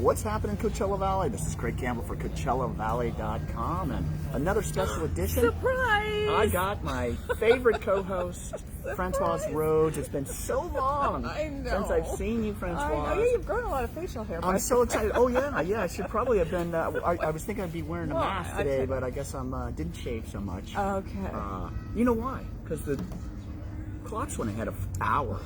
What's happening in Coachella Valley? This is Craige Campbell for CoachellaValley.com and another special edition. Surprise! I got my favorite co-host, Francoise Rhodes. It's been so long since I've seen you, Francoise. I know you've grown a lot of facial hair. I'm so excited. Oh yeah. I should probably have been. I was thinking I'd be wearing a mask today, but I guess I'm didn't shave so much. Okay. You know why? Because the clocks went ahead an hour.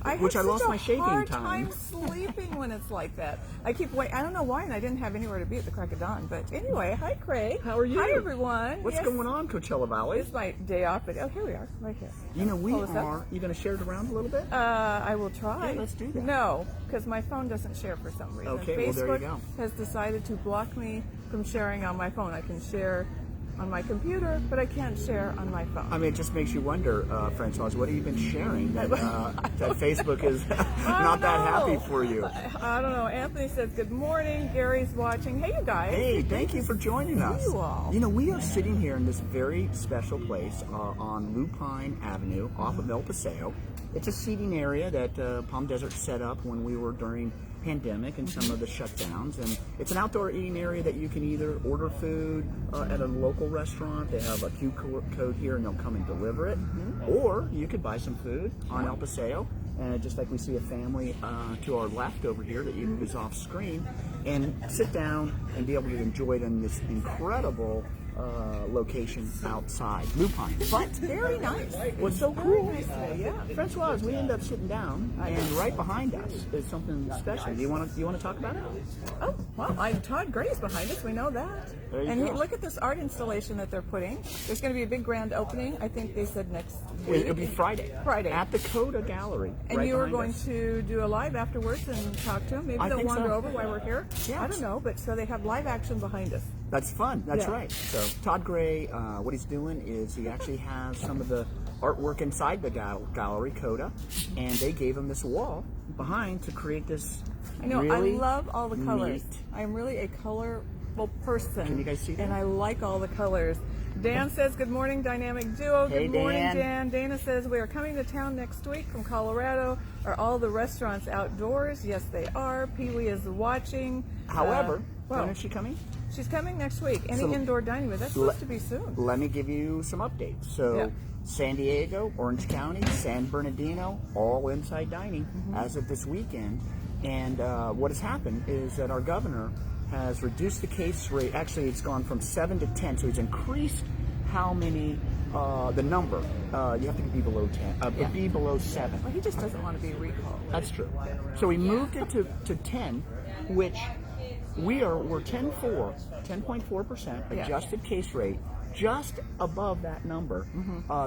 I lost my shaving hard time. time sleeping when it's like that. I keep waiting. I don't know why, and I didn't have anywhere to be at the crack of dawn. But anyway, hi Craige. How are you? Hi everyone. What's going on, Coachella Valley? It's my day off, but here we are, right here. You know, we are. You going to share it around a little bit? I will try. Yeah, let's do that. No, because my phone doesn't share for some reason. Okay, Facebook well there you go. has decided to block me from sharing on my phone. I can share on my computer, but I can't share on my phone. I mean, it just makes you wonder, Francoise, what have you been sharing that, that Facebook is not that happy for you? I don't know. Anthony says, good morning. Gary's watching. Hey, you guys. Hey, thank you for joining us. You all. You know, we are sitting here in this very special place on Lupine Avenue off of El Paseo. It's a seating area that Palm Desert set up when we were during pandemic and some of the shutdowns, and it's an outdoor eating area that you can either order food at a local restaurant. They have a QR code here and they'll come and deliver it, or you could buy some food on El Paseo, and just like we see a family to our left over here that is off screen, and sit down and be able to enjoy it in this incredible location outside Lupine. But very nice. What's so cool, Nice today, yeah. Francoise, we end up sitting down, and right behind us is something special. Do you want to talk about it? Oh, well, Todd Gray is behind us. We know that. There you and go. Look at this art installation that they're putting. There's going to be a big grand opening. I think they said next week. It'll be Friday. Friday. At the Coda Gallery. And right you were behind going us. to do a live afterwards and talk to them. Maybe I they'll think wander so. over while we're here. Yeah. I don't know, but so they have live action behind us. That's fun. That's Yeah. right. So Todd Gray, what he's doing is he actually has some of the artwork inside the gallery, Coda, and they gave him this wall behind to create this. I know. Really I love all the colors. neat- I'm really a colorful person. Can you guys see that? And I like all the colors. Dan says, good morning, dynamic duo. Hey, Good morning, Dan. Dan. Dana says, we are coming to town next week from Colorado. Are all the restaurants outdoors? Yes, they are. Pee-wee is watching. However, well, when is she coming? she's coming next week. Any So- indoor dining, but that's supposed to be soon. Let me give you some updates. So, Yeah. San Diego, Orange County, San Bernardino, all inside dining as of this weekend. And what has happened is that our governor has reduced the case rate. Actually, it's gone from 7 to 10. So he's increased how many, the number. You have to be below 10, be below 7. Well, he just doesn't want to be recalled. That's true. So we moved it to 10, which we're 10.4% adjusted case rate, just above that number.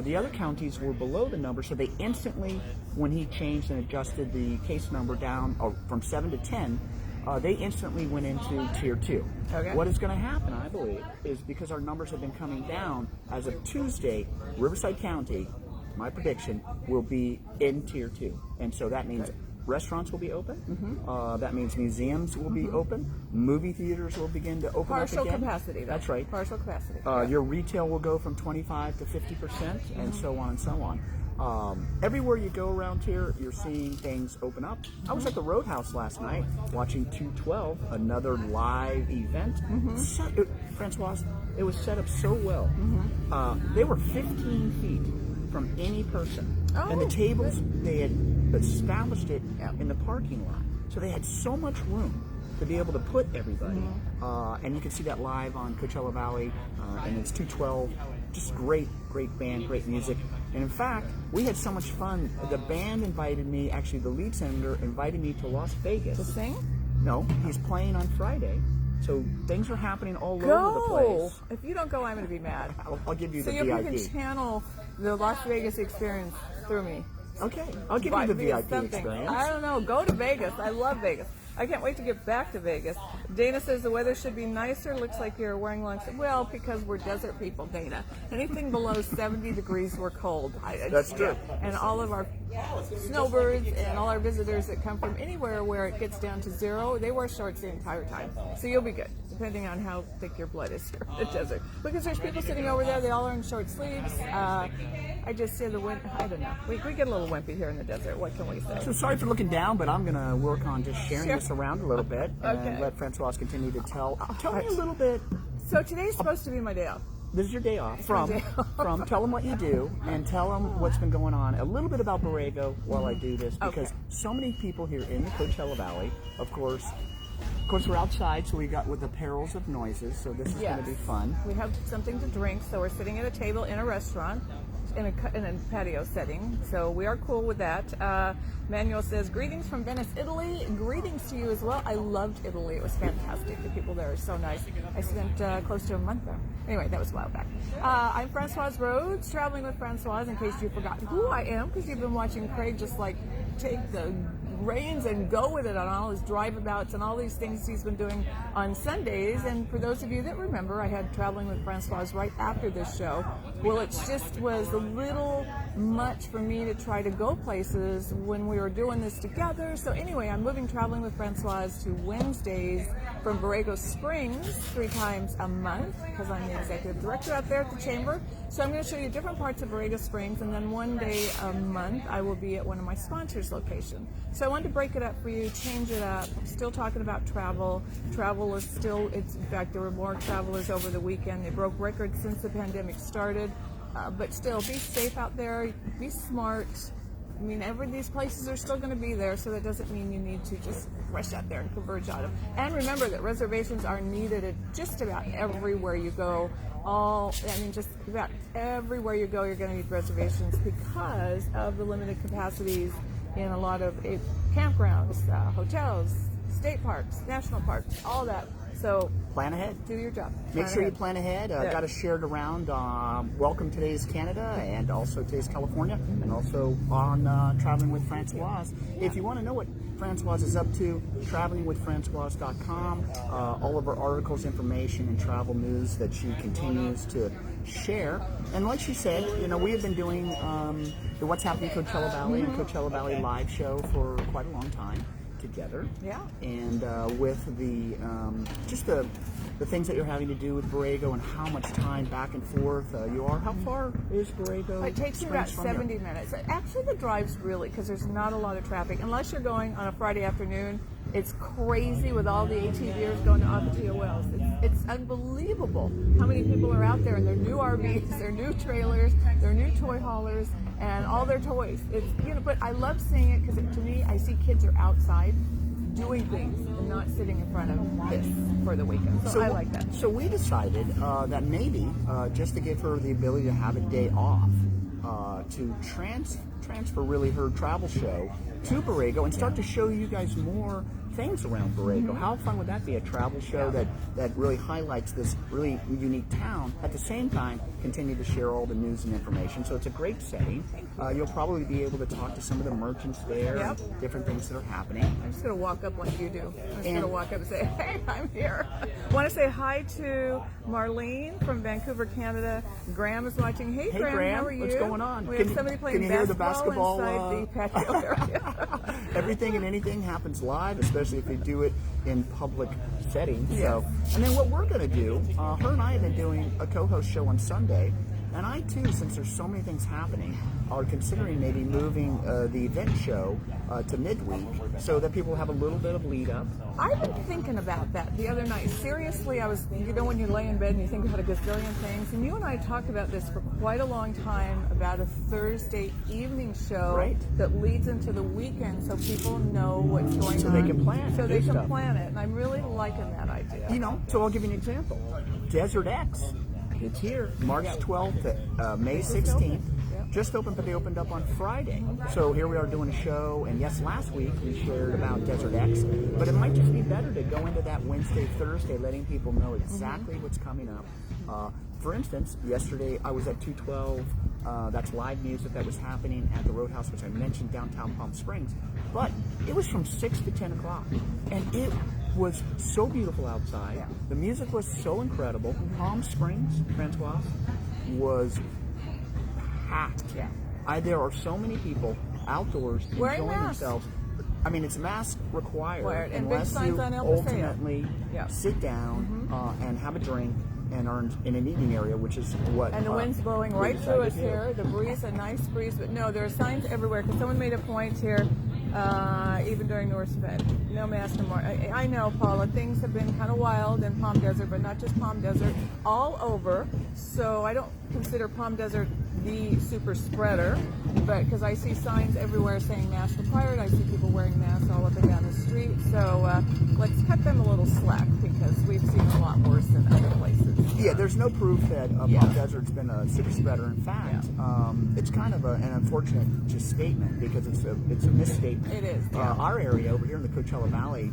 The other counties were below the number, so they instantly, when he changed and adjusted the case number down from 7 to 10, they instantly went into tier 2. Okay. What is going to happen, I believe, is because our numbers have been coming down, as of Tuesday, Riverside County, my prediction, will be in tier 2. And so that means restaurants will be open. That means museums will be open. Movie theaters will begin to open up Partial again. capacity. That's right. Partial capacity. Your retail will go from 25 to 50%, and so on and so on. Everywhere you go around here, you're seeing things open up. I was at the Roadhouse last night watching 212, another live event. Francoise, it was set up so well. They were 15 feet from any person. And the tables, they had established it in the parking lot. So they had so much room to be able to put everybody. And you can see that live on Coachella Valley, and it's 212. Just great band, great music. And in fact, we had so much fun. The band invited me, actually the lead singer invited me to Las Vegas. To sing? No, he's playing on Friday. So things are happening all over the place. If you don't go, I'm going to be mad. I'll give you So the you VIP. can channel the Las Vegas experience through me. Okay, I'll give you the VIP experience. I don't know. Go to Vegas. I love Vegas. I can't wait to get back to Vegas. Dana says the weather should be nicer. Looks like you're wearing long sleeves. Well, because we're desert people, Dana. Anything below 70 degrees, we're cold. That's true. And all of our snowbirds and all our visitors that come from anywhere where it gets down to 0, they wear shorts the entire time. So you'll be good, depending on how thick your blood is here in the desert. Because there's people sitting over there. They all are in short sleeves. I just say the wind. I don't know. We get a little wimpy here in the desert. What can we say? So sorry for looking down, but I'm going to work on just sharing this us around a little bit and Okay. let Francoise continue to tell me a little bit. So today's supposed to be my day off. This is your day off. my day From tell them what you do and tell them what's been going on. A little bit about Borrego while I do this, because so many people here in the Coachella Valley, of course, we're outside, so we got with the perils of noises. So this is going to be fun. We have something to drink, so we're sitting at a table in a restaurant in a patio setting. So we are cool with that. Manuel says, greetings from Venice, Italy. Greetings to you as well. I loved Italy. It was fantastic. The people there are so nice. I spent close to a month there. Anyway, that was a while back. I'm Francoise Rhodes, traveling with Francoise, in case you forgot who I am, because you've been watching Craige just like take the reins and go with it on all his drive-abouts and all these things he's been doing on Sundays. And for those of you that remember, I had Traveling with Francoise right after this show. Well, it just was a little much for me to try to go places when we were doing this together. So anyway, I'm moving Traveling with Francoise to Wednesdays from Borrego Springs 3 times a month, because I'm the executive director out there at the chamber. So I'm going to show you different parts of Borrego Springs, and then one day a month I will be at one of my sponsors' locations. So I wanted to break it up for you, change it up. Still talking about travel. Travel is still, in fact, there were more travelers over the weekend. They broke records since the pandemic started. But still, be safe out there, be smart. I mean, these places are still going to be there, so that doesn't mean you need to just rush out there and converge on them. And remember that reservations are needed at just about everywhere you go. Just about everywhere you go, you're going to need reservations because of the limited capacities in a lot of campgrounds, hotels, state parks, national parks, all that. So plan ahead. Do your job. Make sure you plan ahead. Got to share it around. Welcome today's Canada and also today's California, and also on Traveling with Francoise. If you want to know what Francoise is up to, travelingwithfrancoise.com. All of our articles, information, and travel news that she continues to share. And like she said, we have been doing the What's Happening Coachella Valley and Coachella Valley live show for quite a long time together. Yeah. And with the just the things that you're having to do with Borrego and how much time back and forth you are. How far is Borrego? It takes me about 70 minutes. Actually, the drive's really, because there's not a lot of traffic. Unless you're going on a Friday afternoon, it's crazy with all the ATVers going to Ocotillo Wells. It's unbelievable how many people are out there in their new RVs, their new trailers, their new toy haulers, and all their toys. It's but I love seeing it because to me, I see kids are outside doing things and not sitting in front of this for the weekend. So I like that. So we decided that maybe just to give her the ability to have a day off, to transfer really her travel show to Borrego and start to show you guys more things around Borrego. How fun would that be? A travel show that really highlights this really unique town. At the same time, continue to share all the news and information. So it's a great setting. You'll probably be able to talk to some of the merchants there, and different things that are happening. I'm just going to walk up like you do. I'm just going to walk up and say, hey, I'm here. I want to say hi to Marlene from Vancouver, Canada. Graham is watching. Hey, Graham, how are you? What's going on? We have somebody playing basketball inside the patio area. Everything and anything happens live, especially if you do it in public settings. So, and then what we're going to do, her and I have been doing a co-host show on Sunday, and I too, since there's so many things happening, are considering maybe moving the event show to midweek so that people have a little bit of lead up. I've been thinking about that the other night. Seriously, I was, when you lay in bed and you think about a gazillion things, and you and I talked about this for quite a long time about a Thursday evening show that leads into the weekend so people know what's going on. So they can plan it. So they can plan it, and I'm really liking that idea. So I'll give you an example. Desert X, it's here, March 12th to May 16th. Just opened, but they opened up on Friday. So here we are doing a show, and yes, last week we shared about Desert X, but it might just be better to go into that Wednesday, Thursday, letting people know exactly what's coming up. For instance, yesterday I was at 212, that's live music that was happening at the Roadhouse, which I mentioned, downtown Palm Springs, but it was from 6 to 10 o'clock, and it was so beautiful outside. The music was so incredible. Palm Springs, Francoise, was packed. There are so many people outdoors enjoying themselves. I mean, it's mask required unless you ultimately sit down and have a drink and are in an eating area, which is what. And the wind's blowing right through us here. The breeze, a nice breeze, but no, there are signs everywhere. Because someone made a point here even during North Bend. No mask no more. I know, Paula, things have been kind of wild in Palm Desert, but not just Palm Desert, all over. So I don't consider Palm Desert the super spreader, but because I see signs everywhere saying mask required, I see people wearing masks all up and down the street. So let's cut them a little slack because we've seen a lot worse than other places. Yeah, there's no proof that Palm Desert's been a super spreader. In fact, it's kind of an unfortunate just statement because it's a misstatement. It is. Our area over here in the Coachella Valley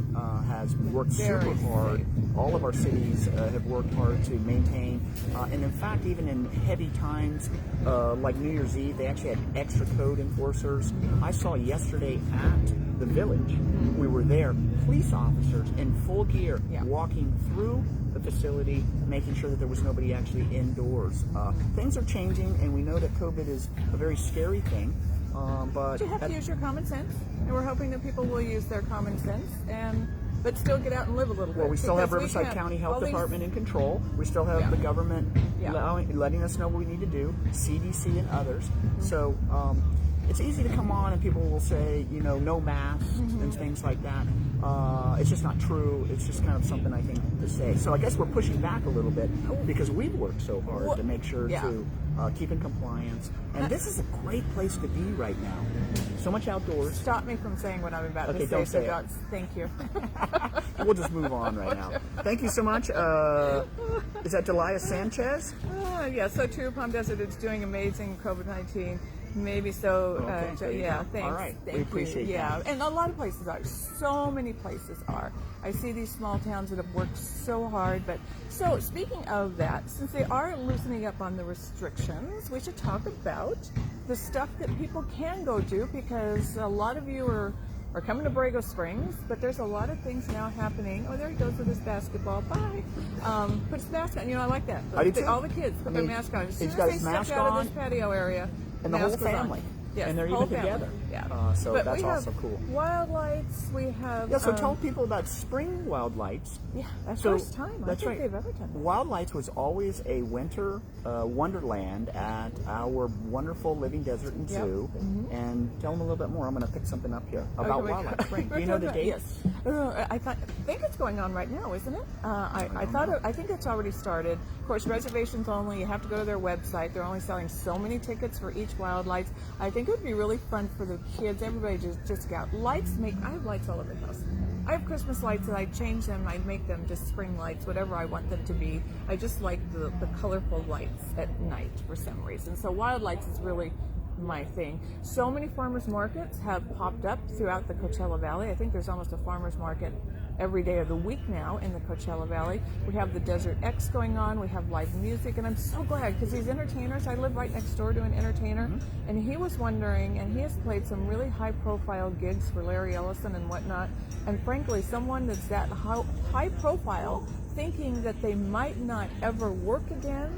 has worked super hard. Safe. All of our cities have worked hard to maintain, and in fact, even in heavy times like New Year's Eve, they actually had extra code enforcers. I saw yesterday at the Village, we were there, police officers in full gear walking through the facility, making sure that there was nobody actually indoors. Things are changing, and we know that COVID is a very scary thing. But you have to use your common sense, and we're hoping that people will use their common sense but still get out and live a little bit. Well, we still have Riverside County Health Department in control. We still have the government letting us know what we need to do, CDC and others. So it's easy to come on and people will say, no masks and things like that. It's just not true. It's just kind of something I think to say. So I guess we're pushing back a little bit because we've worked so hard to make sure to keep in compliance. And this is a great place to be right now. So much outdoors. Stop me from saying what I'm about to say. Don't say it. Thank you. We'll just move on right now. Thank you so much. Is that Delia Sanchez? Yeah, so true. Palm Desert is doing amazing COVID-19. Maybe so. Thanks. All right. We appreciate that. And a lot of places are. So many places are. I see these small towns that have worked so hard. But so speaking of that, since they are loosening up on the restrictions, we should talk about the stuff that people can go do, because a lot of you are coming to Borrego Springs, but there's a lot of things now happening. Oh, there he goes with his basketball. Bye. Put his mask on. I like that. All the kids put their mask on. As soon as they step out of this patio area, and the whole family. Yes, and they're even together. So but that's also cool. Wild lights. We have. Yeah, so tell people about spring wild lights. Yeah, that's first time. That's I think they've ever done that. Wild Lights was always a winter wonderland at our wonderful Living Desert and Zoo. And tell them a little bit more. I'm going to pick something up here about Wildlife Spring. Do you know the date? Yes. I think it's going on right now, isn't it? I think it's already started. Of course, reservations only. You have to go to their website. They're only selling so many tickets for each Wild Lights. I think it would be really fun for the kids. Everybody just get out. I have lights all over the house. I have Christmas lights and I change them. I make them just spring lights, whatever I want them to be. I just like the colorful lights at night for some reason. So Wild Lights is really my thing. So many farmers markets have popped up throughout the Coachella Valley. I think there's almost a farmers market every day of the week now in the Coachella Valley. We have the Desert X going on. We have live music, and I'm so glad because these entertainers, I live right next door to an entertainer, and he was wondering, and he has played some really high-profile gigs for Larry Ellison and whatnot, and frankly, someone that's that high-profile thinking that they might not ever work again,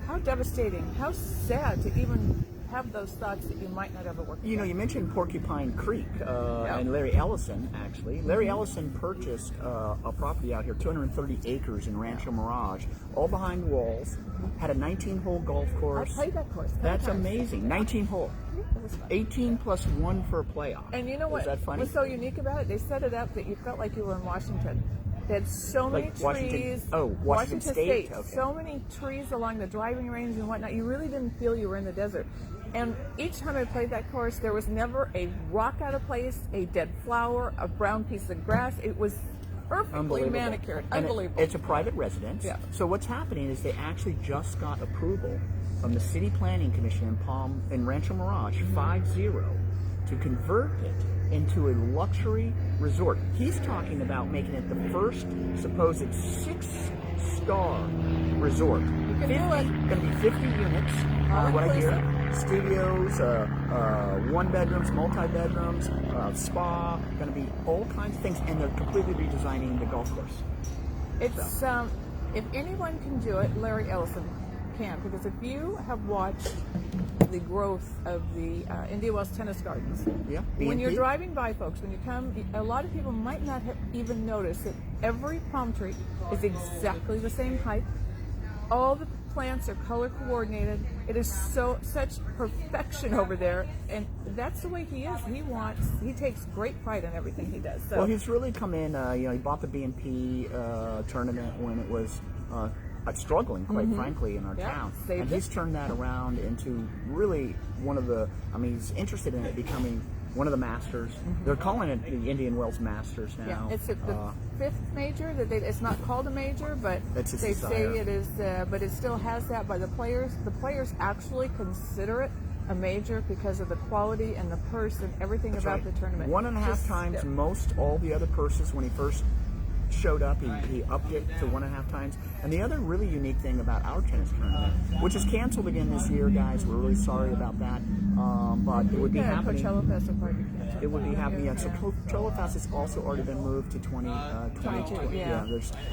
how devastating, how sad to even have those thoughts that you might not ever work again. You mentioned Porcupine Creek and Larry Ellison, actually. Larry Ellison purchased a property out here, 230 acres in Rancho Mirage, all behind walls, had a 19-hole golf course. I played that course. That's amazing. 19-hole. 18 plus 1 for a playoff. And you know what was so unique about it? They set it up that you felt like you were in Washington. They had so many trees. Washington State. Okay. So many trees along the driving range and whatnot. You really didn't feel you were in the desert. And each time I played that course, there was never a rock out of place, a dead flower, a brown piece of grass. It was perfectly manicured. Unbelievable. It's a private residence. Yeah. So what's happening is they actually just got approval from the City Planning Commission in Rancho Mirage, 5-0, to convert it into a luxury resort. He's talking about making it the first supposed 6-star resort. Going to be 50 units, what I hear. Studios, one-bedrooms, multi-bedrooms, spa, going to be all kinds of things, and they're completely redesigning the golf course. It's if anyone can do it, Larry Ellison can, because if you have watched the growth of the India Wells Tennis Gardens, when you're driving by, folks, when you come, a lot of people might not have even noticed that every palm tree is exactly the same height. All the plants are color coordinated. It is such perfection over there, and that's the way he is. He takes great pride in everything he does. So. Well, he's really come in. He bought the B&P tournament when it was struggling, quite frankly, in our town, and he's turned that around into really one of the. I mean, he's interested in it becoming one of the Masters. They're calling it the Indian Wells Masters now. Yeah, it's the fifth major. It's not called a major, but they say it is. But it still has that by the players. The players actually consider it a major because of the quality and the purse and everything about the tournament. 1.5 times most all the other purses when he first showed up. He upped it to 1.5 times. And the other really unique thing about our tennis tournament, which is canceled again this year, guys, we're really sorry about that. But it would be happening. Coachella Fest will probably be canceled. It would be happening. Yeah. So Coachella Fest has also already been moved to 2022. Yeah.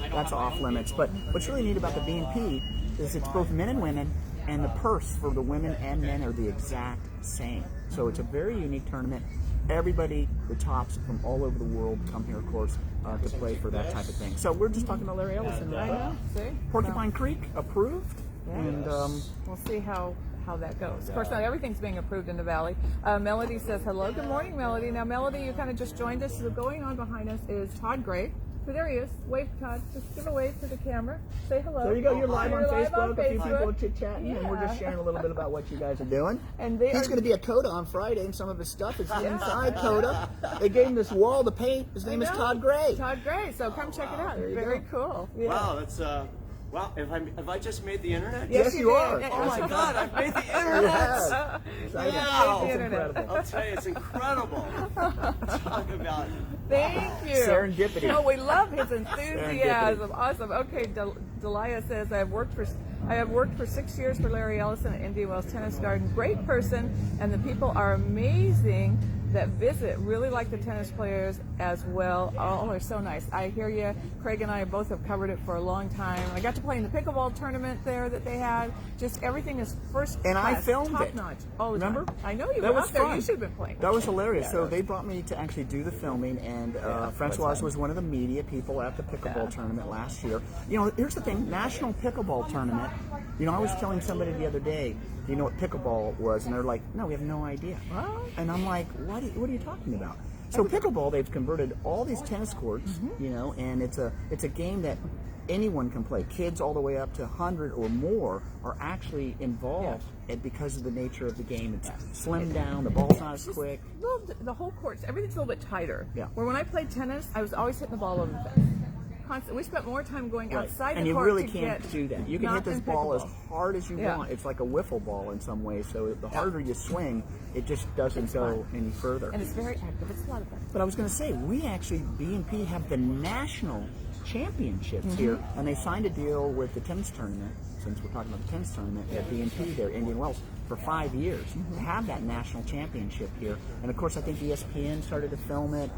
That's off limits. But what's really neat about the B&P is it's both men and women, and the purse for the women and men are the exact same. So it's a very unique tournament. Everybody, the tops from all over the world, come here, of course, to play for that type of thing. So we're just talking about Larry Ellison. I know. See? Porcupine Creek approved, and we'll see how that goes. Of course, not everything's being approved in the Valley. Melody says hello. Good morning, Melody. Now, Melody, you kind of just joined us. So going on behind us is Todd Gray. So there he is. Wave, Todd. Just give a wave to the camera. Say hello. There you go. You're live on Facebook. A few Facebook. people chit-chatting, and we're just sharing a little bit about what you guys are doing. And he's going to be at Coda on Friday, and some of his stuff is inside Coda. They gave him this wall to paint. His name is Todd Gray. Todd Gray. So come check it out. Very cool. Yeah. Wow, that's wow. Have I just made the internet? Yes, you are. Oh my God, I've made the internet. Wow, Wow. it's incredible. I'll tell you, it's incredible. Talk about Thank you. Serendipity. No, we love his enthusiasm. Awesome. Okay, Delia says I have worked for 6 years for Larry Ellison at Indian Wells Tennis Garden. Great person, and the people are amazing that visit. Really like the tennis players as well. All are so nice. I hear you. Craig and I both have covered it for a long time. I got to play in the pickleball tournament there that they had. Just everything is first And class, I filmed top it. Notch. All the Remember? time. I know you That were was out there. fun. You should have been playing. That was hilarious. So they brought me to actually do the filming, and Francoise was one of the media people at the pickleball tournament last year. You know, here's the thing: National Pickleball Tournament. You know, I was telling somebody the other day, do you know what pickleball was? And they're like, no, we have no idea. Well, And I'm like, what are you talking about? So pickleball, they've converted all these tennis courts, you know, and it's a game that anyone can play. Kids all the way up to 100 or more are actually involved because of the nature of the game. It's slimmed down, the ball's not as quick. Well, the whole course, everything's a little bit tighter. Yeah. Where when I played tennis, I was always hitting the ball over the fence. We spent more time going outside and the you court really to can't get do that. You can not hit this in ball as pickleball. hard as you want. It's like a wiffle ball in some ways. So the harder you swing, it just doesn't go any further. And it's very active. It's a lot of fun. But I was going to say, we actually, B&P have the national championships here, and they signed a deal with the tennis tournament, since we're talking about the tennis tournament, at B&P there, Indian Wells, for 5 years to have that national championship here. And of course, I think ESPN started to film it.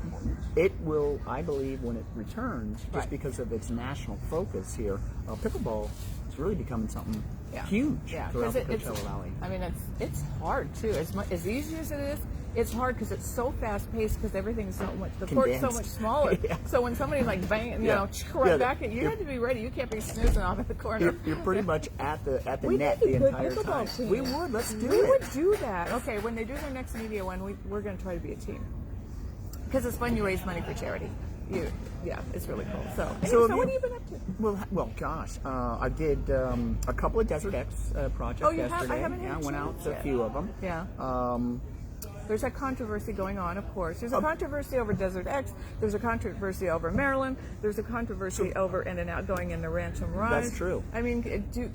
It will, I believe, when it returns, just because of its national focus here, pickleball is really becoming something huge throughout the Coachella Valley. I mean, it's hard too. As easy as it is, it's hard because it's so fast paced because everything's so much. The court's so much smaller. So when somebody's like bang, you know, right back at you, have to be ready. You can't be snoozing off at the corner. You're pretty much at the we net need the a entire good time. pickleball team. We would. Let's do it. We would do that. Okay, when they do their next media one, we're going to try to be a team because it's fun. You raise money for charity. It's really cool. So what have you been up to? Well, gosh, I did a couple of Desert X projects you yesterday. have? I haven't had a went out chance to a yet. few of them. Yeah. There's a controversy going on, of course. There's a controversy over Desert X. There's a controversy over Maryland. There's a controversy over In-N-Out going into Rancho Mirage. That's true. I mean,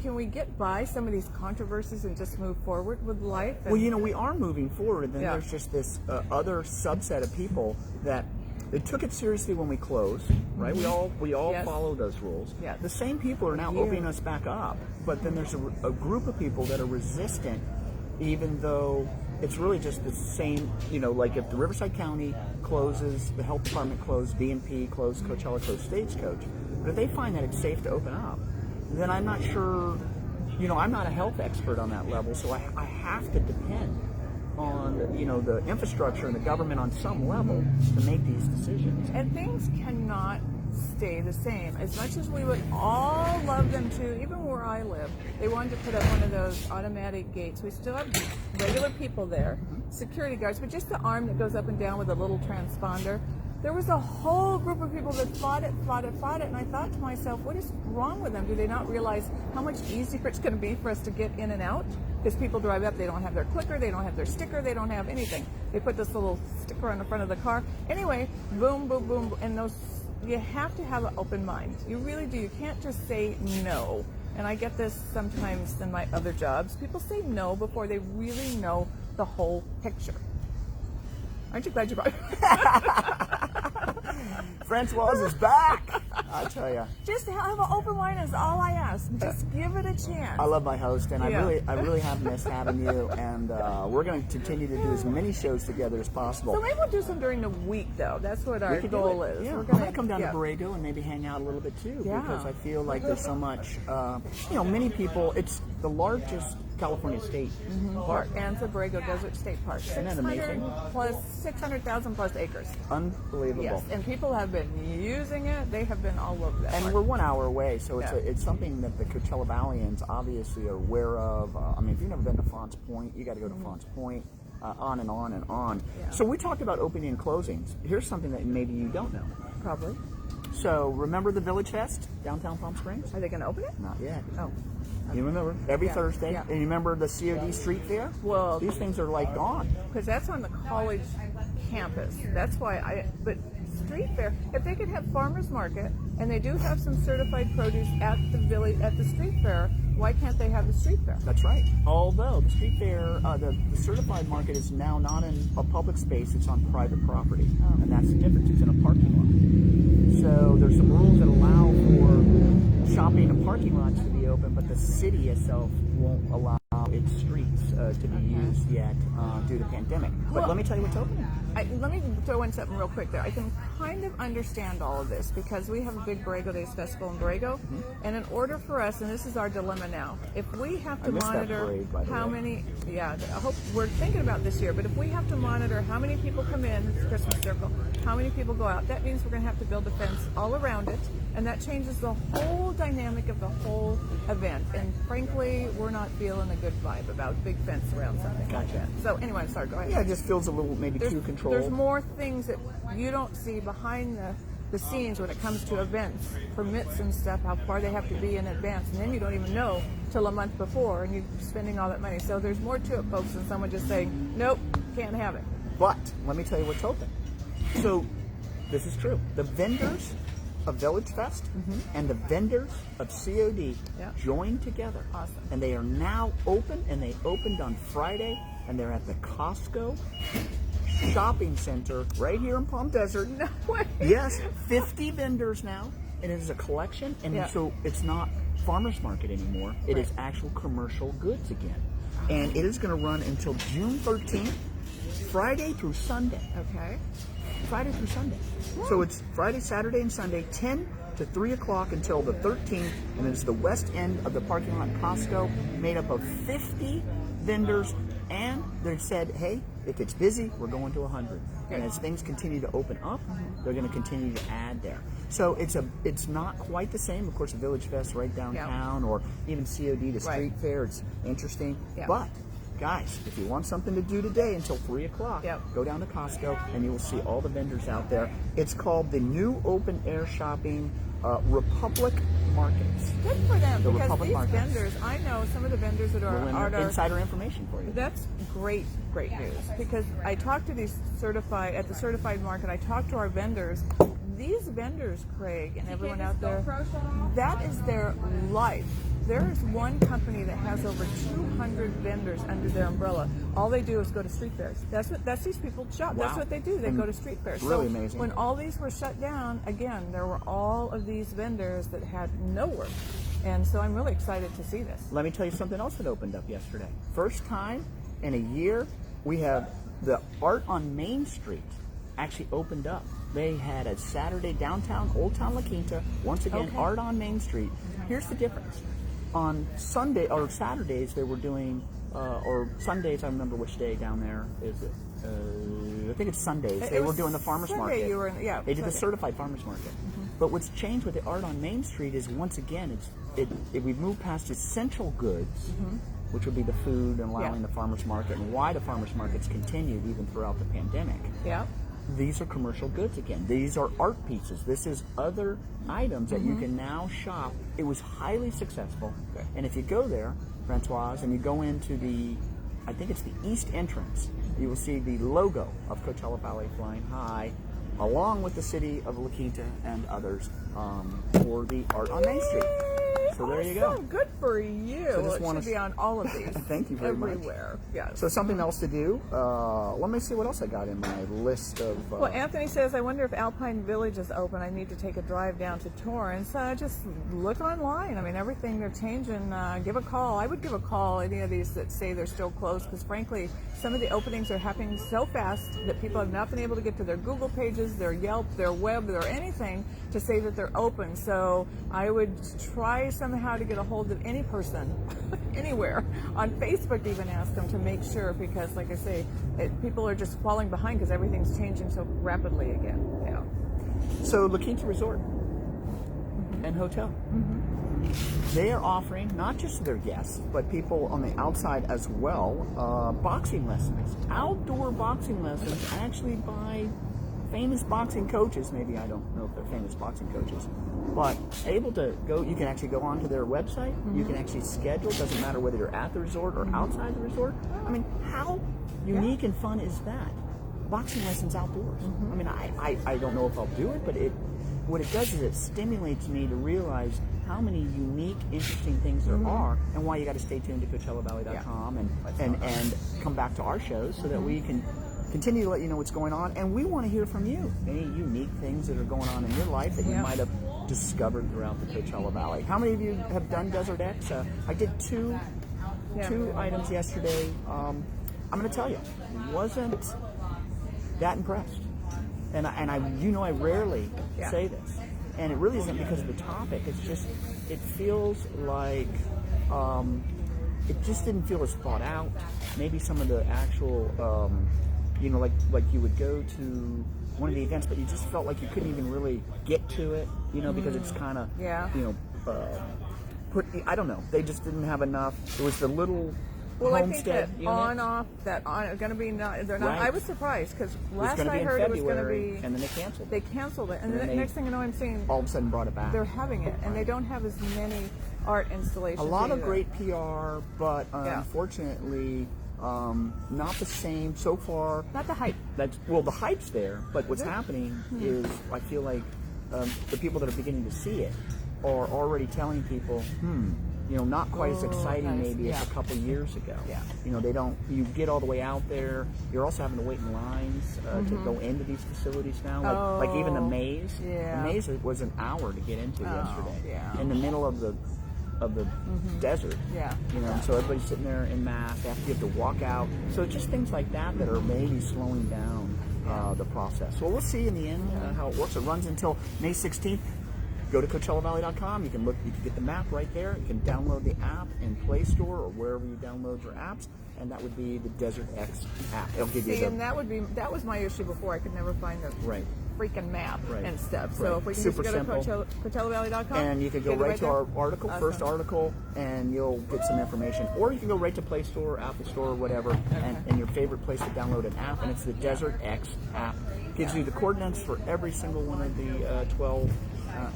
can we get by some of these controversies and just move forward with life? Well, you know, we are moving forward, and then there's just this other subset of people that they took it seriously when we closed, right? We all follow those rules. Yes. The same people are now opening us back up, but then there's a group of people that are resistant, even though it's really just the same, you know, like if the Riverside County closes, the health department closed, B&P closed, Coachella closed, Stagecoach. But if they find that it's safe to open up, then I'm not sure, you know, I'm not a health expert on that level, so I have to depend on, you know, the infrastructure and the government on some level to make these decisions. And things cannot stay the same. As much as we would all love them to, even where I live, they wanted to put up one of those automatic gates. We still have regular people there, security guards, but just the arm that goes up and down with a little transponder. There was a whole group of people that fought it, and I thought to myself, what is wrong with them? Do they not realize how much easier it's going to be for us to get in and out? Because people drive up, they don't have their clicker, they don't have their sticker, they don't have anything. They put this little sticker on the front of the car. Anyway, boom, boom, boom, and those, you have to have an open mind. You really do. You can't just say no. And I get this sometimes in my other jobs. People say no before they really know the whole picture. Aren't you glad you brought it? Francoise is back. I tell you, Just have an open mind is all I ask. Just give it a chance. I love my host, and Yeah. I really have missed having you. And we're going to continue to do as many shows together as possible. So maybe we'll do some during the week, though. That's what our We could do goal it. is. Yeah. We're I'm gonna going to come down yeah. to Borrego and maybe hang out a little bit too, Yeah. because I feel like there's so much. You know, many people. It's the largest California state park. And the Borrego Desert State Park. Isn't that amazing? 600,000 plus acres. Unbelievable. Yes, and people have been using it. They have been all over that. And park. we're 1 hour away, so Yeah. it's something that the Coachella Valleyans obviously are aware of. I mean, if you've never been to Fonts Point, you got to go to Fonts Point. On and on and on. Yeah. So we talked about opening and closings. Here's something that maybe you don't know. Probably. So remember the Village Fest downtown Palm Springs? Are they going to open it? Not yet. Oh. You remember every Yeah. Thursday? Yeah. And you remember the COD Street Fair? Well, These things are like gone. because that's on the college campus. That's why but street fair, if they could have farmers market, and they do have some certified produce at the village, at the street fair, why can't they have the street fair? That's right. Although the street fair, the certified market is now not in a public space, it's on private property. Oh. And that's the difference. It's in a parking lot. So there's some rules that allow for shopping and parking lots to be open, but the city itself won't allow its streets to be used yet due to pandemic. But Well, let me tell you what's open. Let me throw in something real quick there. I can kind of understand all of this because we have a big Borrego Days Festival in Borrego, and in order for us, and this is our dilemma now, if we have to I missed that monitor parade, by the how way. many, I hope we're thinking about this year, but if we have to monitor how many people come in, it's Christmas circle, how many people go out, that means we're going to have to build a fence all around it, and that changes the whole dynamic of the whole event. And frankly, we're not feeling a good vibe about big fence around something like that. So anyway, I'm sorry, go ahead. Yeah, it just feels a little maybe too controlled. There's more things that you don't see behind the scenes when it comes to events, permits and stuff, how far they have to be in advance, and then you don't even know till a month before, and you're spending all that money. So there's more to it, folks, than someone just saying, nope, can't have it. But let me tell you what's open. So this is true. The vendors of Village Fest and the vendors of COD Yeah. joined together. Awesome. And they are now open, and they opened on Friday, and they're at the Costco shopping center right here in Palm Desert. No way. Yes, 50 vendors now, and it is a collection, and Yeah. so it's not farmers market anymore. It is Right. actual commercial goods again. And it is going to run until June 13th, Friday through Sunday. Okay. Friday through Sunday. So it's Friday, Saturday, and Sunday, 10 to 3 o'clock until the 13th, and it's the west end of the parking lot in Costco, made up of 50 vendors, and they said, hey, if it's busy, we're going to 100. And as things continue to open up, they're going to continue to add there. So it's not quite the same. Of course, the Village Fest right downtown, or even COD, the street fair, it's interesting. Yeah. But guys, if you want something to do today until 3 o'clock, Yep. go down to Costco and you will see all the vendors out there. It's called the New Open Air Shopping Republic Markets. Good for them, The because Republic these Markets. vendors, I know some of the vendors that are Little at our insider information for you. That's great news, because I talked to these at the certified market. I talked to our vendors. These vendors, Craig, and everyone out there, that is their life. There is one company that has over 200 vendors under their umbrella. All they do is go to street fairs. That's these people shop. That's Wow. what they do. They go to street fairs. Really so amazing. When all these were shut down, again, there were all of these vendors that had no work. And so I'm really excited to see this. Let me tell you something else that opened up yesterday. First time in a year, we have the Art on Main Street actually opened up. They had a Saturday downtown, Old Town La Quinta. Once again, Okay. Art on Main Street. Here's the difference. On Sunday or Saturdays, they were doing or Sundays. I remember which day down there is it. I think it's Sundays. They were doing the farmers Sunday market. You were in, yeah, they did the Sunday. certified farmers market. But what's changed with the art on Main Street is once again we've moved past essential goods, which would be the food and allowing the farmers market, and why the farmers markets continued even throughout the pandemic. Yeah. These are commercial goods again. These are art pieces. This is other items that you can now shop. It was highly successful. Okay. And if you go there, Francoise, and you go into I think it's the east entrance, you will see the logo of Coachella Valley flying high, along with the city of La Quinta and others for the art on Main Street. So there you go. Good for you. So just it wanna should be on all of these. Thank you very much. Everywhere. Yeah. So something else to do. Let me see what else I got in my list of. Well, Anthony says, I wonder if Alpine Village is open. I need to take a drive down to Torrance. Just look online. I mean, everything, they're changing. Give a call. I would give a call, any of these that say they're still closed, because frankly, some of the openings are happening so fast that people have not been able to get to their Google pages, their Yelp, their web, their anything to say that they're open. So I would try somehow to get a hold of any person, anywhere, on Facebook even ask them to make sure, because like I say, people are just falling behind because everything's changing so rapidly again. Yeah. So La Quinta Resort and Hotel. They are offering, not just their guests, but people on the outside as well, boxing lessons. Outdoor boxing lessons, actually by famous boxing coaches. Maybe I don't know if they're famous boxing coaches, but able to go. You can actually go onto their website. You can actually schedule. Doesn't matter whether you're at the resort or outside the resort. I mean, how unique and fun is that? Boxing lessons outdoors. I mean, I don't know if I'll do it, but what it does is it stimulates me to realize how many unique, interesting things there are, and why you got to stay tuned to CoachellaValley.com and come back to our shows so that we can continue to let you know what's going on. And we want to hear from you. Any unique things that are going on in your life that you might have discovered throughout the Coachella Valley. How many of you have done Desert X? I did two items yesterday. I'm going to tell you, wasn't that impressed. And I rarely say this, and it really isn't because of the topic. It's just, it feels like it just didn't feel as thought out. Maybe some of the actual, like you would go to one of the events, but you just felt like you couldn't even really get to it, because it's kind of, I don't know. They just didn't have enough. It was the little. Well, homestead I think that unit. are going to be not. They're not. Right. I was surprised because last I I heard it was going to be. and then they canceled. They canceled it, and And the then next thing you know, I'm seeing all of a sudden brought it back. they're having it, and they don't have as many art installations. A lot of either. great PR, but unfortunately, not the same so far. Not the hype. The hype's there, but what's happening is I feel like the people that are beginning to see it are already telling people, not quite as exciting maybe as a couple years ago. Yeah. They don't. You get all the way out there. You're also having to wait in lines to go into these facilities now. Like even the maze. Yeah. The maze was an hour to get into yesterday. Yeah. In the middle of the desert. Yeah. And so everybody's sitting there in mass. You have to walk out. So it's just things like that are maybe slowing down the process. Well, we'll see in the end how it works. It runs until May 16th. Go to CoachellaValley.com. You can get the map right there. You can download the app in Play Store or wherever you download your apps, and that would be the Desert X app. It'll give you and that was my issue before. I could never find the freaking map and stuff. So if we can Super just go simple. to CoachellaValley.com, and you can go right to our article, Awesome. first article, and you'll get some information. Or you can go right to Play Store, Apple Store, or whatever, and your favorite place to download an app, and it's the Desert X app. Gives you the coordinates for every single one of the 12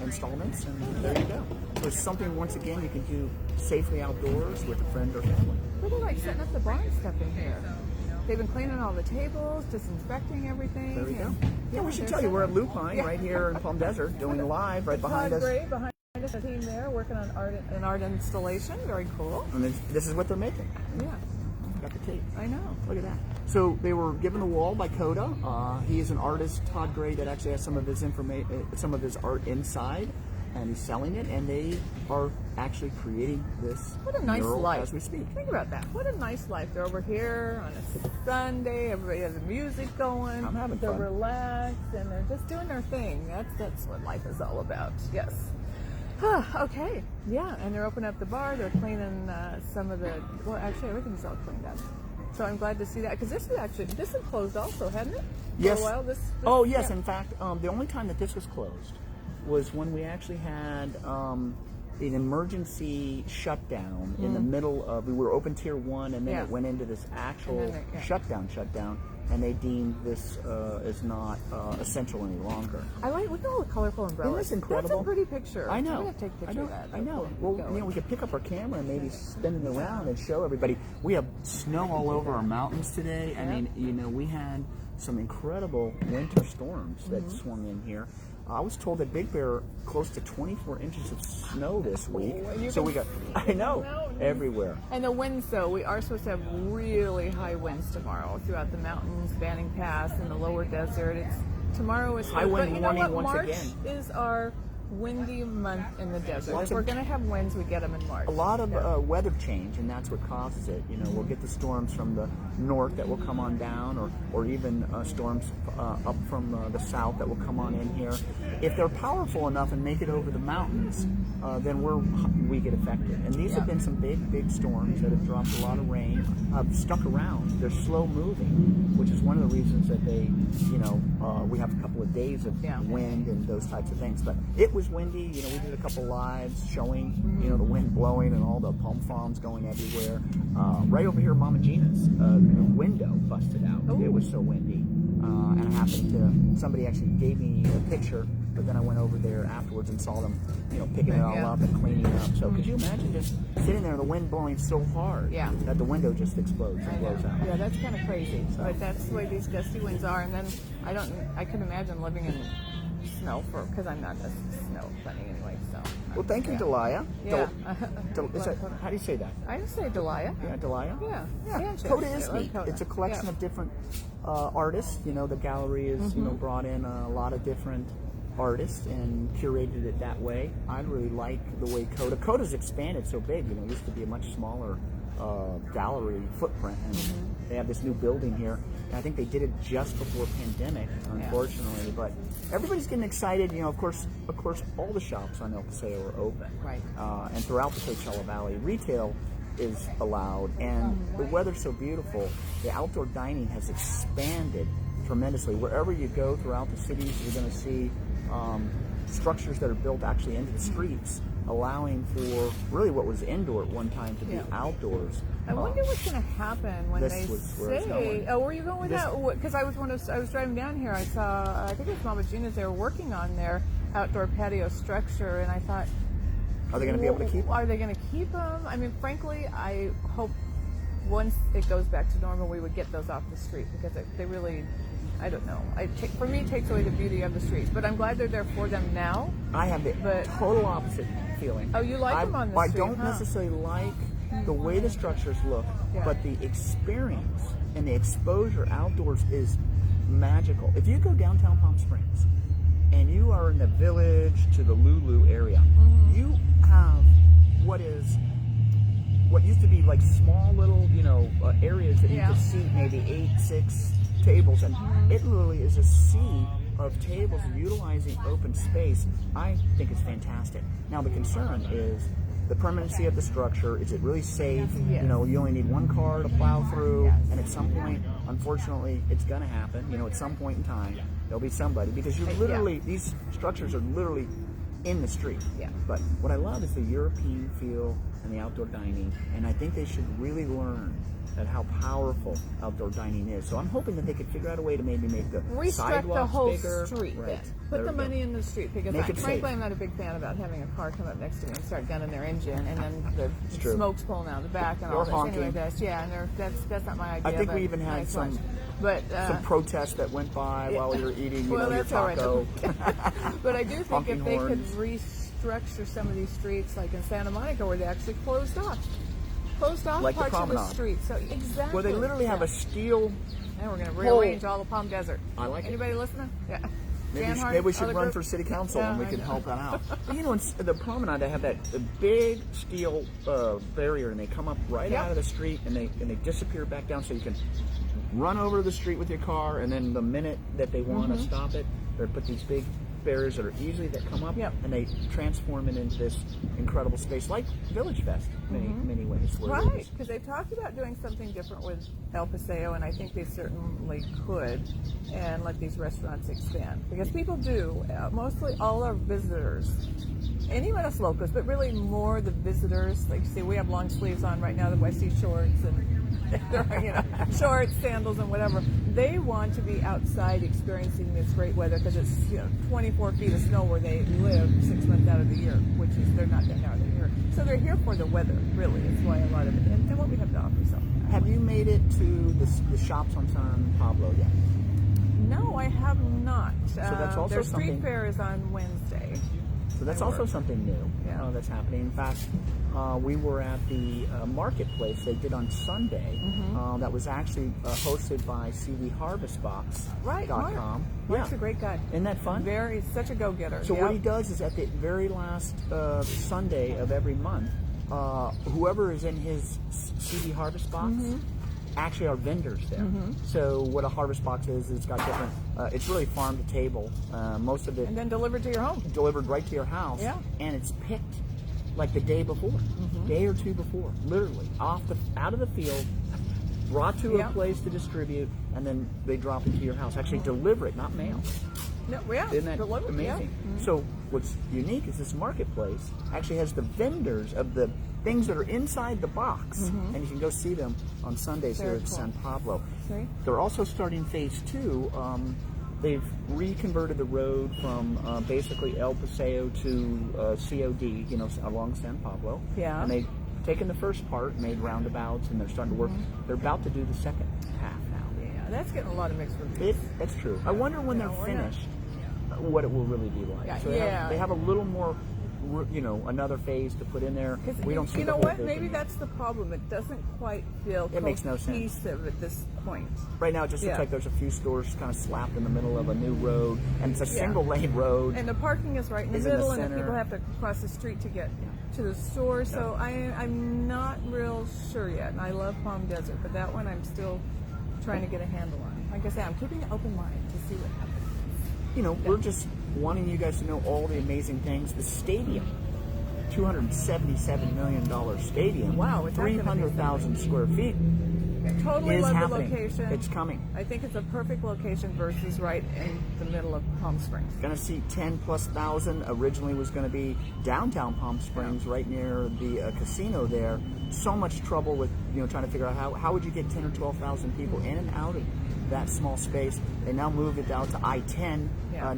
installments, and there you go. So it's something, once again, you can do safely outdoors with a friend or family. People like setting up the bar and stuff in here. They've been cleaning all the tables, disinfecting everything. There we go. Yeah, we should tell you, we're at Lupine right here in Palm Desert, doing live right behind Todd us. Gray behind us, a team there working on an art installation. Very cool. And this is what they're making. Yeah. Got the tape. I know. Look at that. So they were given the wall by Coda. He is an artist, Todd Gray, that actually has some of his art inside, and he's selling it. And they are actually creating this. What a nice mural life as we speak. Think about that. What a nice life. They're over here on a Sunday. Everybody has the music going. I'm having they're fun. relaxed and they're just doing their thing. That's what life is all about. Yes. Okay, yeah, and they're opening up the bar. They're cleaning some of the. Well, actually, everything's all cleaned up. So I'm glad to see that because this is closed also, hadn't it? Yes. For a while. Oh yes. Yeah. In fact, the only time that this was closed was when we actually had an emergency shutdown in the middle of. We were open tier 1, and then it went into this actual shutdown. And they deemed this as not essential any longer. Look at all the colorful umbrellas. Isn't this incredible? That's a pretty picture. I know. I'm gonna take a picture of that. I know. Well, we could pick up our camera and maybe spin it around and show everybody. We have snow all over our mountains today. I mean, we had some incredible winter storms that swung in here. I was told that Big Bear close to 24 inches of snow this week. So we got, everywhere. And the winds, though, we are supposed to have really high winds tomorrow throughout the mountains, Banning Pass, and the lower desert. Tomorrow is high wind warning once March again. Is our windy month in the desert. If we're going to have winds, we get them in March. A lot of weather change, and that's what causes it. We'll get the storms from the north that will come on down, or even storms up from the south that will come on in here. If they're powerful enough and make it over the mountains, then we get affected. And these have been some big storms that have dropped a lot of rain, stuck around. They're slow moving, which is one of the reasons that they, we have a couple of days of wind and those types of things. But it was windy. We did a couple lives showing, the wind blowing and all the palm fronds going everywhere. Right over here, Mama Gina's window busted out. Ooh. It was so windy. And somebody actually gave me a picture, but then I went over there afterwards and saw them, picking it all up and cleaning it up. So could you imagine just sitting there, the wind blowing so hard that the window just explodes and blows out? Yeah, that's kind of crazy. So. But that's the way these gusty winds are. And then I couldn't imagine living in snow because I'm not a snow bunny anyway. So. Well, thank you, Delia. Yeah. How do you say that? I just say Delia. Yeah, Delia. Yeah. Coda is neat. It's a collection of different artists. The gallery is brought in a lot of different artists and curated it that way. I really like the way Coda's expanded so big. It used to be a much smaller gallery footprint, and they have this new building here. And I think they did it just before pandemic, unfortunately. But everybody's getting excited. Of course, all the shops on El Paseo are open. Right. And throughout the Coachella Valley, retail is allowed, and the weather's so beautiful. The outdoor dining has expanded tremendously. Wherever you go throughout the cities, you're going to see structures that are built actually into the streets, allowing for really what was indoor at one time to be outdoors. I wonder what's going to happen when they say. Oh, where are you going with that? Because I was driving down here. I saw. I think it was Mama Gina's. They were working on their outdoor patio structure, and I thought, are they going to be able to keep them? Are they going to keep them? I mean, frankly, I hope once it goes back to normal, we would get those off the street because they really. I don't know. For me, it takes away the beauty of the streets. But I'm glad they're there for them now. I have the total opposite feeling. Oh, you like them on the street? I don't necessarily like the way the structures look, but the experience and the exposure outdoors is magical. If you go downtown Palm Springs and you are in the Village to the Lulu area, you have what used to be like small little, areas that you could seat maybe 6 tables, and it literally is a sea of tables utilizing open space. I think it's fantastic. Now the concern is the permanency of the structure. Is it really safe? Yes. You only need one car to plow through, and at some point, unfortunately, it's going to happen. At some point in time, there'll be somebody, because you're literally these structures are literally in the street. Yeah. But what I love is the European feel and the outdoor dining, and I think they should really learn at how powerful outdoor dining is. So I'm hoping that they could figure out a way to maybe make the sidewalks the whole bigger. Street. Right. Put the money in the street, because frankly, I'm not a big fan about having a car come up next to me and start gunning their engine, and then the smoke's pulling out of the back and all this. Anyway, that's not my idea. I think we even had some protests that went by while you were eating your taco. But I do think if they could restructure some of these streets, like in Santa Monica, where they actually closed off like parts of the street. So exactly. Well, they literally have a steel. And we're going to rearrange all the Palm Desert. I like Anybody listening? Yeah. Maybe we should run for city council and we can help that out. But in the promenade, they have that big steel barrier, and they come up right out of the street, and they disappear back down, so you can run over the street with your car, and then the minute that they want to stop it, they put these big barriers that are easy that come up, Yep. and they transform it into this incredible space, like Village Fest, many ways. where it Right, is- because they've talked about doing something different with El Paseo, and I think they certainly could, and let these restaurants expand. Because people do, mostly all our visitors, anyone else locals, but really more the visitors. Like, see, we have long sleeves on right now, the I see shorts and shorts, sandals, and whatever. They want to be outside experiencing this great weather because it's 24 feet of snow where they live 6 months out of the year, which is they're not that now they're here. So they're here for the weather, really. Is why a lot of it, and what we have to offer. So, Have you made it to the shops on San Pablo yet? no, I have not. that's also their street something- fair is on Wednesday. So that's I also work. something new Yeah. that's happening. In fact, we were at the marketplace they did on Sunday. That was actually hosted by CDHarvestBox.com. Right, Mark. Mark's a great guy. Isn't that fun? Very, such a go-getter. So Yep. what he does is at the very last Sunday of every month, whoever is in his CD Harvest Box actually are vendors there. So what a harvest box is, it's got different, it's really farm to table. Most of it And then delivered to your home. delivered right to your house. Yeah. And it's picked like the day before, day or two before, literally out of the field, brought to Yeah. a place to distribute, and then they drop it to your house. Actually deliver it, not mail. No, yeah, Isn't that delivered, amazing? yeah. So what's unique is this marketplace actually has the vendors of the things that are inside the box, and you can go see them on Sundays here Very at cool. San Pablo. See? They're also starting phase 2. They've reconverted the road from basically El Paseo to COD, along San Pablo. Yeah. And they've taken the first part, made roundabouts, and they're starting to work. They're about to do the second half now. Yeah, that's getting a lot of mixed reviews. That's true. I wonder when Yeah, they're why not? finished, what it will really be like. Yeah, So they have a little more, another phase to put in there. 'Cause We don't see you the know whole what? vision Maybe yet. that's the problem. It doesn't quite feel It makes no sense. cohesive at this point. Right now, it just looks Yeah. like there's a few stores kind of slapped in the middle of a new road, and it's a Yeah. single lane road. And the parking is right in the Is in the middle, and center. the people have to cross the street to get to the store. So I'm not real sure yet. And I love Palm Desert, but that one I'm still trying to get a handle on. Like I say, I'm keeping an open mind to see what happens. We're just wanting you guys to know all the amazing things. The stadium, $277 million stadium. Wow, is that gonna be 300,000 square feet. Totally Is love happening. the location. It's coming. I think it's a perfect location versus right in the middle of Palm Springs. Going to see 10+ thousand. Originally was going to be downtown Palm Springs, right near the casino there. So much trouble with trying to figure out how would you get 10 or 12,000 people in and out of that small space. They now moved it out to I-10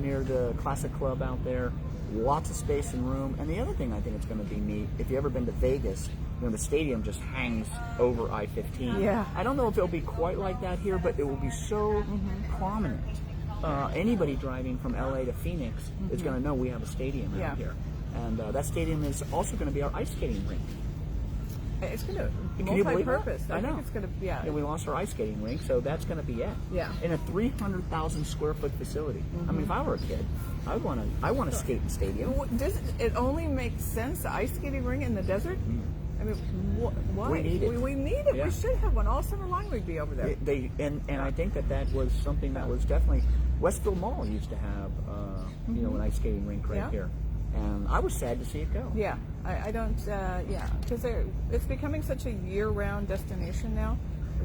near the Classic Club out there. Lots of space and room. And the other thing I think it's going to be neat, if you've ever been to Vegas, the stadium just hangs over I-15. Yeah. I don't know if it'll be quite like that here, but it will be so prominent. Anybody driving from LA to Phoenix is going to know we have a stadium out here. And that stadium is also going to be our ice skating rink. It's going to Can you believe that? multi-purpose. I know. think it's going to, And we lost our ice skating rink, so that's going to be it. Yeah. In a 300,000 square foot facility. I mean, if I were a kid, I want to skate in the stadium. Does it only make sense, the ice skating ring in the desert? I mean, why? We need it. We need it. Yeah. We should have one. All summer long we'd be over there. And I think that was something that was definitely Westville Mall used to have an ice skating rink right here, and I was sad to see it go. Yeah, I don't. Because it's becoming such a year-round destination now.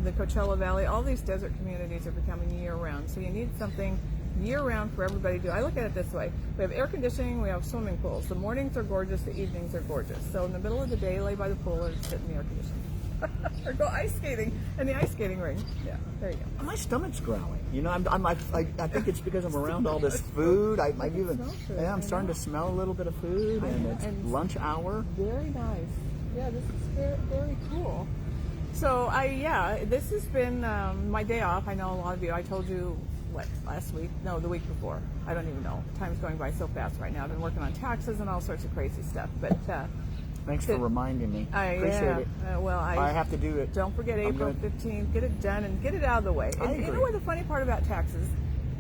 The Coachella Valley, all these desert communities are becoming year-round. So you need something year-round for everybody to do. I look at it this way: we have air conditioning, we have swimming pools. The mornings are gorgeous, the evenings are gorgeous. So in the middle of the day, lay by the pool or sit in the air conditioning, or go ice skating in the ice skating ring. Yeah, there you go. My stomach's growling. I think it's because I'm around all this food. I'm starting to smell a little bit of food, and it's lunch hour. Very nice. Yeah, this is very, very cool. So this has been my day off. I know a lot of you. I told you last week? No, the week before. I don't even know. Time's going by so fast right now. I've been working on taxes and all sorts of crazy stuff. But thanks for reminding me. Appreciate it. I have to do it. Don't forget April 15th. Get it done and get it out of the way. I And you agree. know what the funny part about taxes?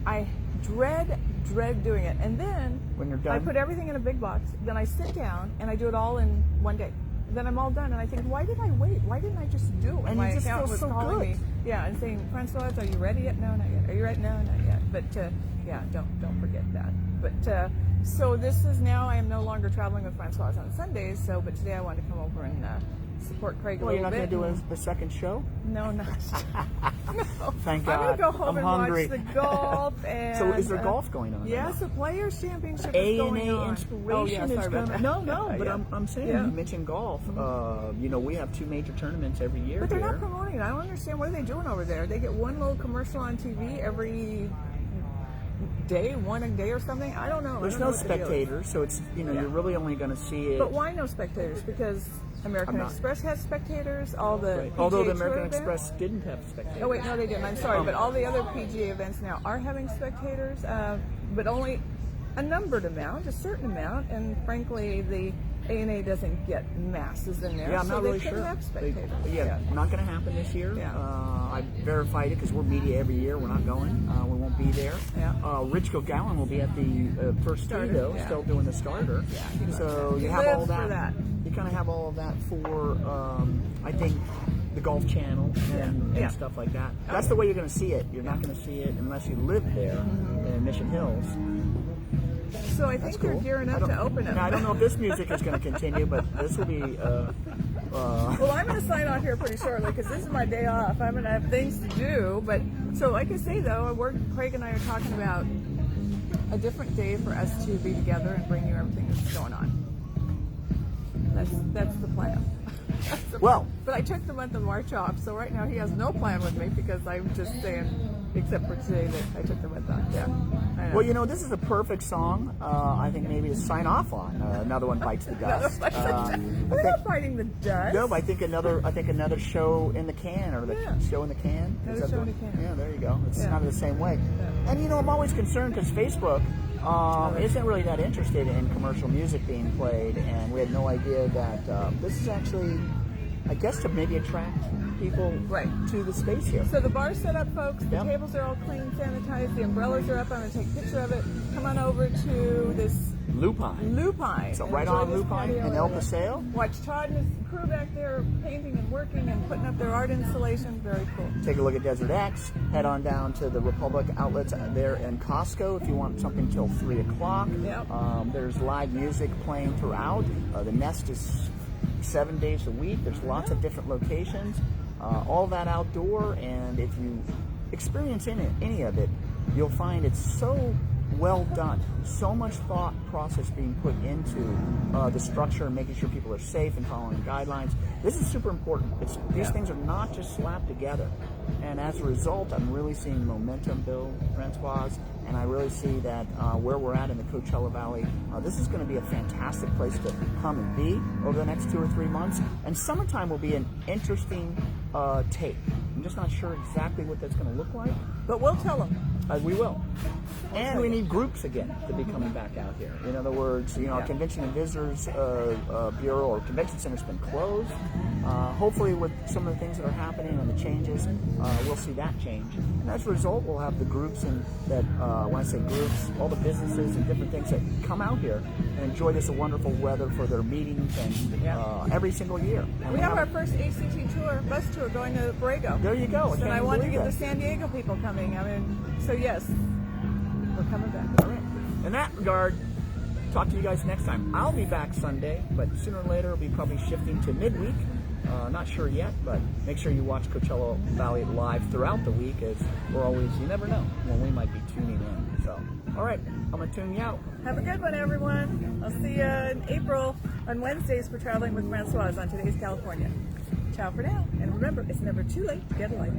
I dread doing it. And then When you're done? I put everything in a big box. Then I sit down and I do it all in one day. Then I'm all done, and I think, why did I wait? Why didn't I just do it? And my you just accountant feel was so calling good. me, and saying, Francoise, are you ready yet? No, not yet. Are you ready? No, not yet. But yeah, don't forget that. But so this is now, I am no longer traveling with Francoise on Sundays. So, but today I wanted to come over and support Craige a Well, you're little not bit. going to do the second show? No, not. No. Thank I'm God. gonna go home I'm and hungry. watch the golf. And So is there golf going on? Yes, the Players Championship is going A&A on. Inspiration Oh, yeah, is sorry about going. that. No, but Yeah. I'm saying Yeah. you mentioned golf. You know, we have 2 major tournaments every year. But they're here. not promoting it. I don't understand. What are they doing over there? They get one little commercial on TV every day, one a day or something. I don't know. There's I don't no know what the deal is. spectators, so it's you're really only going to see it. But why no spectators? Because American I'm not- Express has spectators. All the Right. PGA Although the Tour American events- Express didn't have spectators. Oh wait, no, they didn't. I'm sorry, but all the other PGA events now are having spectators, but only a numbered amount, a certain amount, and frankly, the A&A doesn't get masses in there, Yeah, I'm so not they really couldn't sure. have spectators. Not going to happen this year. Yeah. I verified it because we're media every year. We're not going. We won't be there. Yeah. Rich Kilgallen will be at the first tee, Starter, though, yeah. still doing the starter. Yeah, he loves so that. you He have all lives for that. that. You kind of have all of that for, I think, the Golf Channel and Yeah. stuff like that. That's the way you're going to see it. You're not going to see it unless you live there in Mission Hills. So I That's think you're cool. gearing I up don't- to open it. Now, I don't know if this music is going to continue, but this will be. Well, I'm going to sign off here pretty shortly because this is my day off. I'm going to have things to do. But so, like I say, though, Craige and I are talking about a different day for us to be together and bring you everything that's going on. That's the plan. That's the Well- plan. But I took the month of March off, so right now he has no plan with me because I'm just saying, except for today, that I took the month off. Yeah. I know. Well, you know, this is a perfect song. I think maybe to sign off on. Another one bites the dust. We're not fighting the dust. No, but I think another show in the can, or the Yeah. show in the can. Is Another that show the- in the can. Yeah, there you go. It's Yeah. kind of the same way. Yeah. And you know, I'm always concerned because Facebook isn't really that interested in commercial music being played, and we had no idea that this is actually, I guess, to maybe attract people Right. to the space here. So the bar's set up, folks. The Yep. tables are all clean, sanitized. The umbrellas are up. I'm going to take a picture of it. Come on over to this Lupine. Lupine. So and right enjoy on this Lupine patio and El area. Paseo. Watch Todd and his crew back there painting and working and putting up their art installation. Very cool. Take a look at Desert X. Head on down to the Republic outlets there in Costco if you want something till 3 o'clock. Yep. There's live music playing throughout. The Nest is 7 days a week. There's lots of different locations. All that outdoor, and if you experience any of it, you'll find it's so well done. So much thought process being put into the structure and making sure people are safe and following guidelines. This is super important. These things are not just slapped together. And as a result, I'm really seeing momentum build, Francoise, and I really see that where we're at in the Coachella Valley, this is going to be a fantastic place to come and be over the next 2 or 3 months. And summertime will be an interesting take. I'm just not sure exactly what that's going to look like. But we'll tell them. We will. And we need groups again to be coming back out here. In other words, you know, our Convention and Visitors Bureau or Convention Center's been closed. Hopefully with some of the things that are happening and the changes, we'll see that change. And as a result, we'll have the groups and that, when I say groups, all the businesses and different things that come out here and enjoy this wonderful weather for their meetings and every single year. And We have our first ACT tour, bus tour, going to Borrego. There you go. And can't I even want to believe get the that. San Diego people coming. I mean, so yes, we're coming back. All right. In that regard, talk to you guys next time. I'll be back Sunday, but sooner or later, I'll be probably shifting to midweek. Not sure yet, but make sure you watch Coachella Valley live throughout the week, as we're always, you never know when we might be tuning in. So, all right, I'm going to tune you out. Have a good one, everyone. I'll see you in April on Wednesdays for Traveling with Francoise on Today's California. Ciao for now. And remember, it's never too late to get a life.